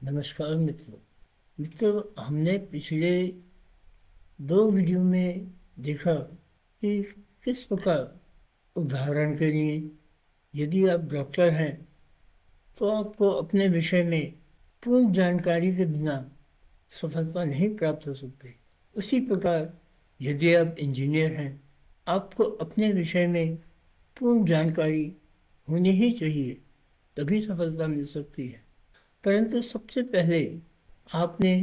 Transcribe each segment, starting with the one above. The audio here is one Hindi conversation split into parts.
नमस्कार मित्रों। हमने पिछले दो वीडियो में देखा कि किस प्रकार, उदाहरण के लिए, यदि आप डॉक्टर हैं तो आपको अपने विषय में पूर्ण जानकारी के बिना सफलता नहीं प्राप्त हो सकती। उसी प्रकार यदि आप इंजीनियर हैं, आपको अपने विषय में पूर्ण जानकारी होनी ही चाहिए, तभी सफलता मिल सकती है। परंतु सबसे पहले आपने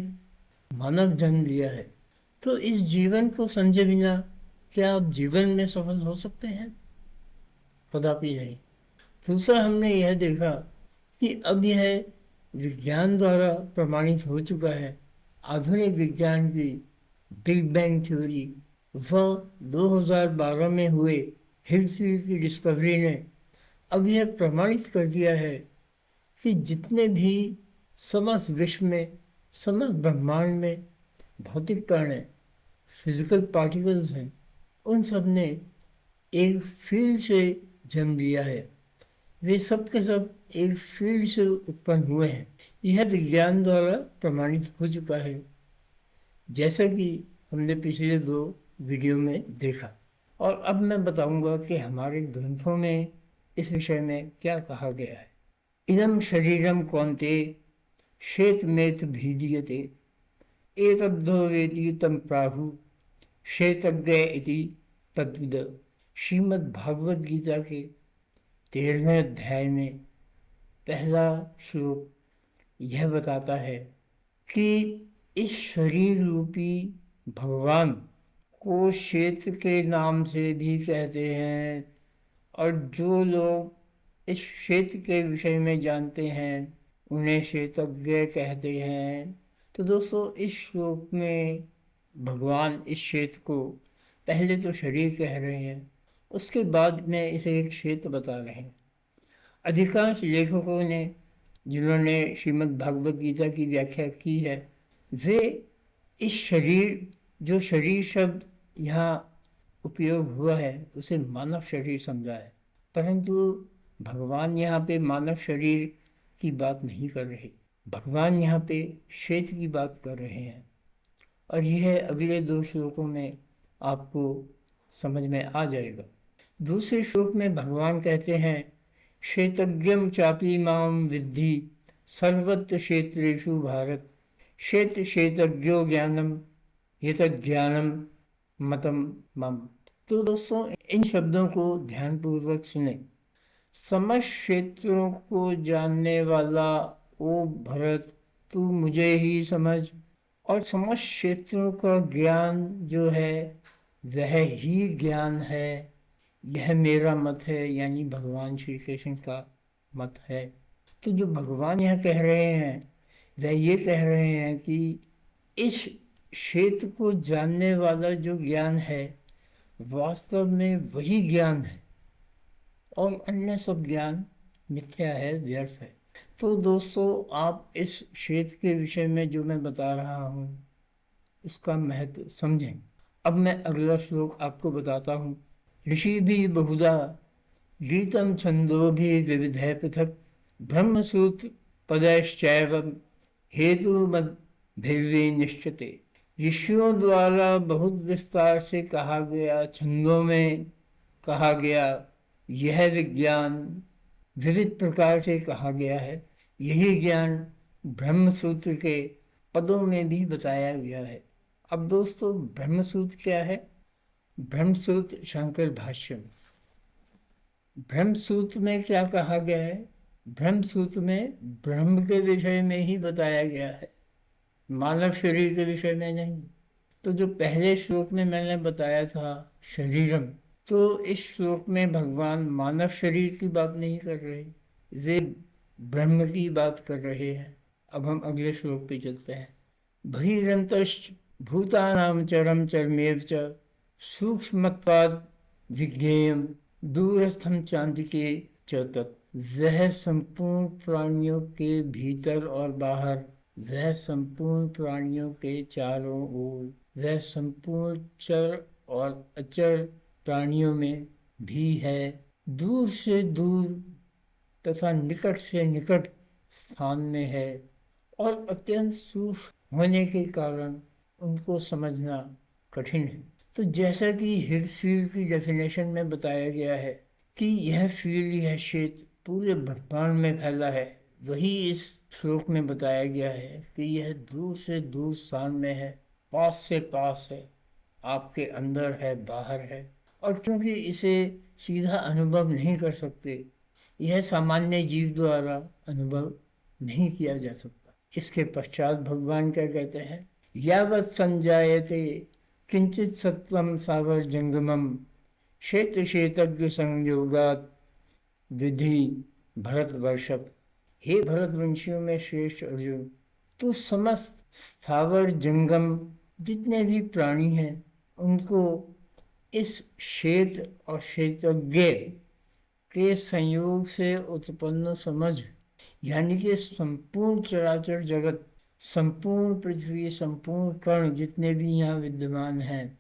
मानव जन्म लिया है, तो इस जीवन को समझे बिना क्या आप जीवन में सफल हो सकते हैं? कदापि नहीं। दूसरा, हमने यह देखा कि अब यह विज्ञान द्वारा प्रमाणित हो चुका है। आधुनिक विज्ञान की बिग बैंग थ्योरी व 2012 में हुए हिग्स की डिस्कवरी ने अब यह प्रमाणित कर दिया है कि जितने भी समस्त विश्व में, समस्त ब्रह्मांड में भौतिक कण हैं, फिजिकल पार्टिकल्स हैं, उन सब ने एक फील्ड से जन्म लिया है। वे सब के सब एक फील्ड से उत्पन्न हुए हैं। यह विज्ञान द्वारा प्रमाणित हो चुका है, जैसा कि हमने पिछले दो वीडियो में देखा। और अब मैं बताऊंगा कि हमारे ग्रंथों में इस विषय में क्या कहा गया है। इदं शरीरं कौन्ते श्वेतमेत भीदीयते एतद्धो वेति तं प्राहु श्वेतज्ञ इति तद्विद। श्रीमद् भागवत गीता के 13वें अध्याय में पहला श्लोक यह बताता है कि इस शरीर रूपी भगवान को श्वेत के नाम से भी कहते हैं, और जो लोग इस क्षेत्र के विषय में जानते हैं उन्हें श्वेतज्ञ कहते हैं। तो दोस्तों, इस श्लोक में भगवान इस क्षेत्र को पहले तो शरीर कह रहे हैं, उसके बाद में इसे एक क्षेत्र बता रहे हैं। अधिकांश लेखकों ने, जिन्होंने श्रीमद् भागवत गीता की व्याख्या की है, वे इस शरीर, जो शरीर शब्द यहाँ उपयोग हुआ है, उसे मानव शरीर समझा है। परंतु भगवान यहाँ पे मानव शरीर की बात नहीं कर रहे। भगवान यहाँ पे श्वेत की बात कर रहे हैं, और यह अगले दो श्लोकों में आपको समझ में आ जाएगा। दूसरे श्लोक में भगवान कहते हैं, श्वेतज्ञम चापी माम विद्धि सर्वत्र क्षेत्रेषु भारत श्वेत श्वेतज्ञो ज्ञानम यतज्ञानम मतम मम। तो दोस्तों, इन शब्दों को ध्यानपूर्वक सुने। समस्त क्षेत्रों को जानने वाला ओ भरत, तू मुझे ही समझ। और समस्त क्षेत्रों का ज्ञान जो है वह ही ज्ञान है, यह मेरा मत है, यानी भगवान श्री कृष्ण का मत है। तो जो भगवान यह कह रहे हैं वह ये कह रहे हैं कि इस क्षेत्र को जानने वाला जो ज्ञान है वास्तव में वही ज्ञान है, और अन्य सब ज्ञान मिथ्या है, व्यर्थ है। तो दोस्तों, आप इस क्षेत्र के विषय में जो मैं बता रहा हूँ उसका महत्व समझें। अब मैं अगला श्लोक आपको बताता हूँ। ऋषि भी बहुधा गीतम छंदो भी विविधै पृथक ब्रह्मसूत्र पदैश्चैव हेतु मद भिर्वे निश्चिते। ऋषियों द्वारा बहुत विस्तार से कहा गया, छंदों में कहा गया यह विज्ञान विविध प्रकार से कहा गया है। यही ज्ञान ब्रह्मसूत्र के पदों में भी बताया गया है। अब दोस्तों, ब्रह्मसूत्र क्या है? ब्रह्मसूत्र शंकर भाष्य में ब्रह्मसूत्र में क्या कहा गया है? ब्रह्मसूत्र में ब्रह्म के विषय में ही बताया गया है, मानव शरीर के विषय में नहीं। तो जो पहले श्लोक में मैंने बताया था शरीरम, तो इस श्लोक में भगवान मानव शरीर की बात नहीं कर रहे, वे ब्रह्म की बात कर रहे हैं। अब हम अगले श्लोक पे चलते हैं। बहिरंतश्च भूतानां चरम चरमेव च सूक्ष्मत्वाद् विज्ञेयम् दूरस्थम चांदिके च तत्। वह संपूर्ण प्राणियों के भीतर और बाहर, वह संपूर्ण प्राणियों के चारों ओर, वह संपूर्ण चर और अचर प्राणियों में भी है, दूर से दूर तथा निकट से निकट स्थान में है, और अत्यंत सूक्ष्म होने के कारण उनको समझना कठिन है। तो जैसा कि हिग्स फील्ड की डेफिनेशन में बताया गया है कि यह फील्ड, यह क्षेत्र पूरे ब्रह्मांड में फैला है, वही इस श्लोक में बताया गया है कि यह दूर से दूर स्थान में है, पास से पास है, आपके अंदर है, बाहर है। और क्योंकि इसे सीधा अनुभव नहीं कर सकते, यह सामान्य जीव द्वारा अनुभव नहीं किया जा सकता। इसके पश्चात भगवान क्या कहते हैं, यावत् संजायते किंचित सत्वम सावर जंगमम क्षेत्र क्षेत्रज्ञ संयोगात विधि भरतवर्षभ। हे भरतवंशियों में श्रेष्ठ अर्जुन, तो समस्त स्थावर जंगम जितने भी प्राणी हैं उनको इस क्षेत्र और क्षेत्रज्ञ के संयोग से उत्पन्न समझ, यानी कि संपूर्ण चराचर जगत, संपूर्ण पृथ्वी, संपूर्ण कण जितने भी यहाँ विद्यमान हैं,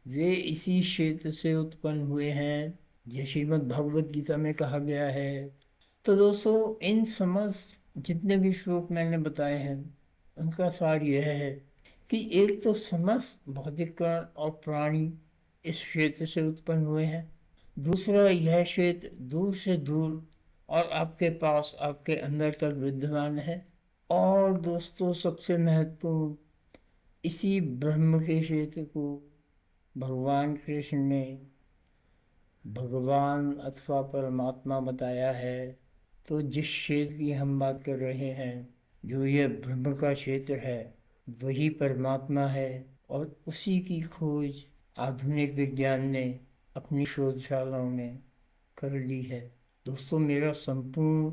वे इसी क्षेत्र से उत्पन्न हुए हैं, यह श्रीमद् भगवत गीता में कहा गया है। तो दोस्तों, इन समस्त जितने भी श्लोक मैंने बताए हैं उनका सार यह है कि एक तो समस्त भौतिक कण और प्राणी इस क्षेत्र से उत्पन्न हुए हैं, दूसरा यह क्षेत्र दूर से दूर और आपके पास, आपके अंदर तक विद्यमान है। और दोस्तों, सबसे महत्वपूर्ण, इसी ब्रह्म के क्षेत्र को भगवान कृष्ण ने भगवान अथवा परमात्मा बताया है। तो जिस क्षेत्र की हम बात कर रहे हैं, जो यह ब्रह्म का क्षेत्र है, वही परमात्मा है। और उसी की खोज आधुनिक विज्ञान ने अपनी शोधशालाओं में कर ली है। दोस्तों, मेरा संपूर्ण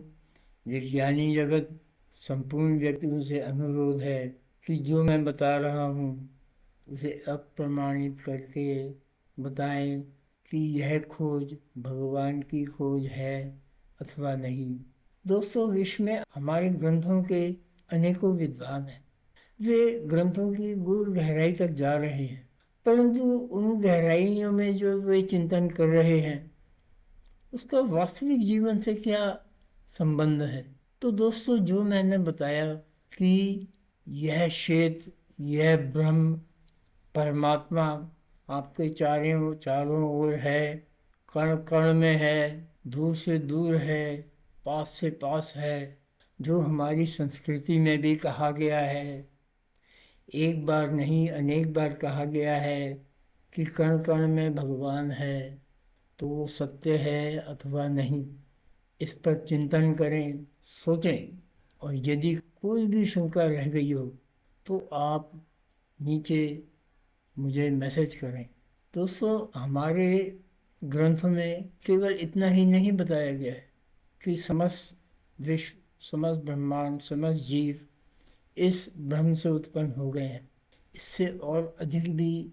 विज्ञानी जगत, संपूर्ण व्यक्तियों से अनुरोध है कि जो मैं बता रहा हूँ उसे अप्रमाणित करके बताएं कि यह खोज भगवान की खोज है अथवा नहीं। दोस्तों, विश्व में हमारे ग्रंथों के अनेकों विद्वान हैं, वे ग्रंथों की गूढ़ गहराई तक जा रहे हैं, परंतु उन गहराइयों में जो वे चिंतन कर रहे हैं उसका वास्तविक जीवन से क्या संबंध है। तो दोस्तों, जो मैंने बताया कि यह क्षेत्र, यह ब्रह्म, परमात्मा आपके चारों चारों ओर है, कण कण में है, दूर से दूर है, पास से पास है, जो हमारी संस्कृति में भी कहा गया है, एक बार नहीं अनेक बार कहा गया है कि कण कण में भगवान है, तो वो सत्य है अथवा नहीं। इस पर चिंतन करें, सोचें, और यदि कोई भी शंका रह गई हो तो आप नीचे मुझे मैसेज करें। दोस्तों, हमारे ग्रंथों में केवल इतना ही नहीं बताया गया है कि समस्त विश्व, समस्त ब्रह्मांड, समस्त जीव इस ब्रह्म से उत्पन्न हो गए हैं, इससे और अधिक भी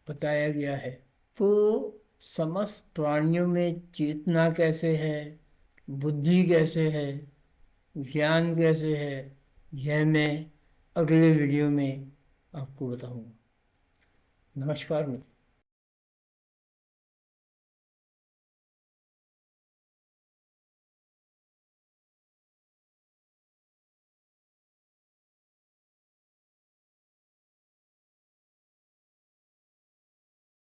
बताया गया है। तो समस्त प्राणियों में चेतना कैसे है, बुद्धि कैसे है, ज्ञान कैसे है, यह मैं अगले वीडियो में आपको बताऊंगा। नमस्कार मित्रों।